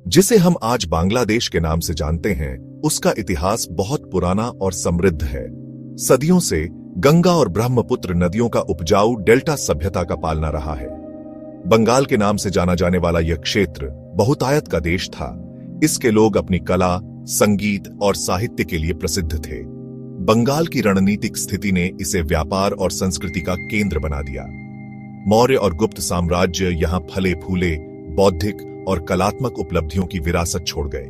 जिसे हम आज बांग्लादेश के नाम से जानते हैं, उसका इतिहास बहुत पुराना और समृद्ध है। सदियों से गंगा और ब्रह्मपुत्र नदियों का उपजाऊ डेल्टा सभ्यता का पालना रहा है। बंगाल के नाम से जाना जाने वाला यह क्षेत्र बहुतायत का देश था। इसके लोग अपनी कला, संगीत और साहित्य के लिए प्रसिद्ध थे। बंगाल की रणनीतिक स्थिति ने इसे व्यापार और संस्कृति का केंद्र बना दिया। मौर्य और गुप्त साम्राज्य यहां फले फूले बौद्धिक और कलात्मक उपलब्धियों की विरासत छोड़ गए।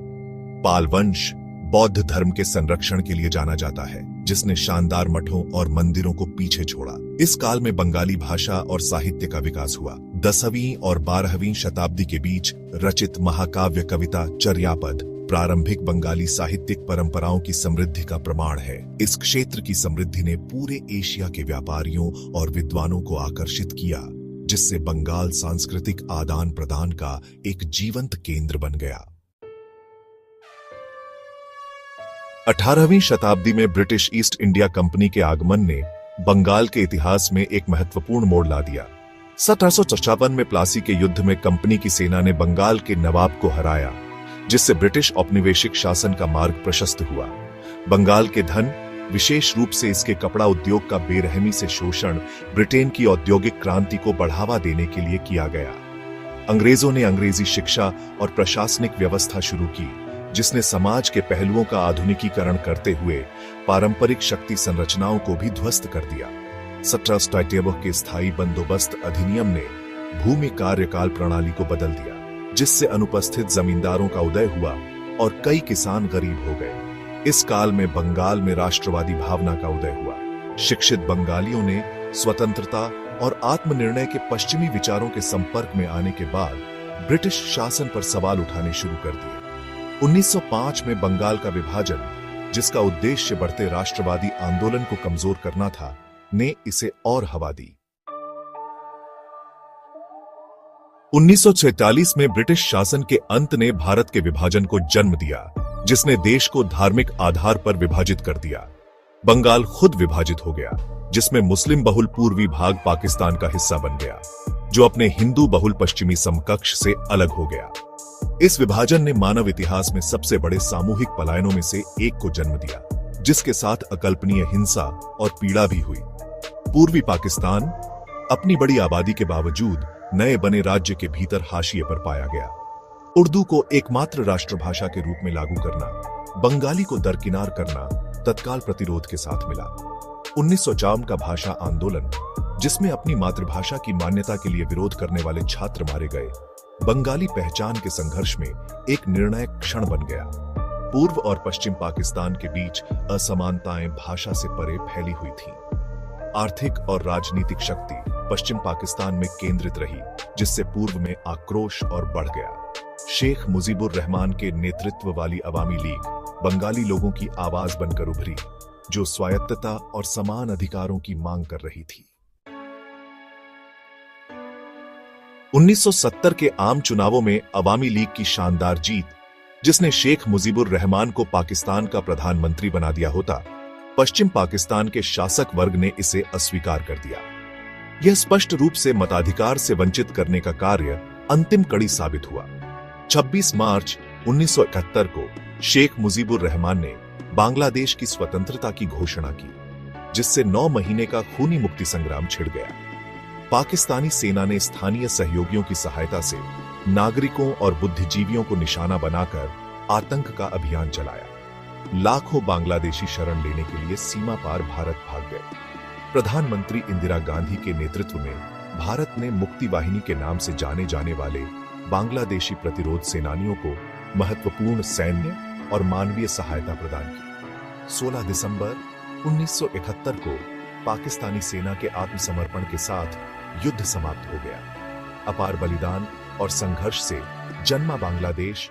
पाल वंश बौद्ध धर्म के संरक्षण के लिए जाना जाता है, जिसने शानदार मठों और मंदिरों को पीछे छोड़ा। इस काल में बंगाली भाषा और साहित्य का विकास हुआ। 10वीं और 12वीं शताब्दी के बीच रचित महाकाव्य कविता चर्यापद प्रारंभिक बंगाली साहित्यिक परंपराओं की समृद्धि का प्रमाण है। इस क्षेत्र की समृद्धि ने पूरे एशिया के व्यापारियों और विद्वानों को आकर्षित किया, जिससे बंगाल सांस्कृतिक आदान प्रदान का एक जीवंत केंद्र बन गया। 18वीं शताब्दी में ब्रिटिश ईस्ट इंडिया कंपनी के आगमन ने बंगाल के इतिहास में एक महत्वपूर्ण मोड़ ला दिया। 1755 में प्लासी के युद्ध में कंपनी की सेना ने बंगाल के नवाब को हराया, जिससे ब्रिटिश औपनिवेशिक शासन का मार्ग प्रशस्त हुआ। बंगाल के धन, विशेष रूप से इसके कपड़ा उद्योग का बेरहमी से शोषण ब्रिटेन की औद्योगिक क्रांति को बढ़ावा देने के लिए किया गया। अंग्रेजों ने अंग्रेजी शिक्षा और प्रशासनिक व्यवस्था शुरू की, जिसने समाज के पहलुओं का आधुनिकीकरण करते हुए पारंपरिक शक्ति संरचनाओं को भी ध्वस्त कर दिया। 17 के स्थायी बंदोबस्त अधिनियम ने भूमि कार्यकाल प्रणाली को बदल दिया, जिससे अनुपस्थित जमींदारों का उदय हुआ और कई किसान गरीब हो गए। इस काल में बंगाल में राष्ट्रवादी भावना का उदय हुआ। शिक्षित बंगालियों ने स्वतंत्रता और आत्मनिर्णय के पश्चिमी विचारों के संपर्क में आने के बाद ब्रिटिश शासन पर सवाल उठाने शुरू कर दिए। 1905 में बंगाल का विभाजन, जिसका उद्देश्य बढ़ते राष्ट्रवादी आंदोलन को कमजोर करना था, ने इसे और हवा दी। 1946 में ब्रिटिश शासन के अंत ने भारत के विभाजन को जन्म दिया, जिसने देश को धार्मिक आधार पर विभाजित कर दिया। बंगाल खुद विभाजित हो गया, जिसमें मुस्लिम बहुल पूर्वी भाग पाकिस्तान का हिस्सा बन गया, जो अपने हिंदू बहुल पश्चिमी समकक्ष से अलग हो गया। इस विभाजन ने मानव इतिहास में सबसे बड़े सामूहिक पलायनों में से एक को जन्म दिया, जिसके साथ अकल्पनीय हिंसा और पीड़ा भी हुई। पूर्वी पाकिस्तान अपनी बड़ी आबादी के बावजूद नए बने राज्य के भीतर हाशिए पर पाया गया। उर्दू को एकमात्र राष्ट्रभाषा के रूप में लागू करना, बंगाली को दरकिनार करना तत्काल प्रतिरोध के साथ मिला। 1904 का भाषा आंदोलन, जिसमें अपनी मातृभाषा की मान्यता के लिए विरोध करने वाले छात्र मारे गए, बंगाली पहचान के संघर्ष में एक निर्णायक क्षण बन गया। पूर्व और पश्चिम पाकिस्तान के बीच असमानताएं भाषा से परे फैली हुई थीं। आर्थिक और राजनीतिक शक्ति पश्चिम पाकिस्तान में केंद्रित रही, जिससे पूर्व में आक्रोश और बढ़ गया। शेख मुजीबुर रहमान के नेतृत्व वाली अवामी लीग बंगाली लोगों की आवाज बनकर उभरी, जो स्वायत्तता और समान अधिकारों की मांग कर रही थी। 1970 के आम चुनावों में अवामी लीग की शानदार जीत, जिसने शेख मुजीबुर रहमान को पाकिस्तान का प्रधानमंत्री बना दिया होता, पश्चिम पाकिस्तान के शासक वर्ग ने इसे अस्वीकार कर दिया। यह स्पष्ट रूप से मताधिकार से वंचित करने का कार्य अंतिम कड़ी साबित हुआ। 26 मार्च 1971 को शेख मुजीबुर रहमान ने बांग्लादेश की स्वतंत्रता की घोषणा की, जिससे 9 महीने का खूनी मुक्ति संग्राम छिड़ गया। पाकिस्तानी सेना ने स्थानीय सहयोगियों की सहायता से नागरिकों और बुद्धिजीवियों को निशाना बनाकर आतंक का अभियान चलाया। लाखों बांग्लादेशी शरण लेने के लिए सीमा पार भारत भाग गए। प्रधानमंत्री इंदिरा गांधी के नेतृत्व में भारत ने मुक्ति वाहिनी के नाम से जाने जाने वाले बांग्लादेशी प्रतिरोध सेनानियों को महत्वपूर्ण सैन्य और मानवीय सहायता प्रदान की। 16 दिसंबर 1971 को पाकिस्तानी सेना के आत्मसमर्पण के साथ युद्ध समाप्त हो गया। अपार बलिदान और संघर्ष से जन्मा बांग्लादेश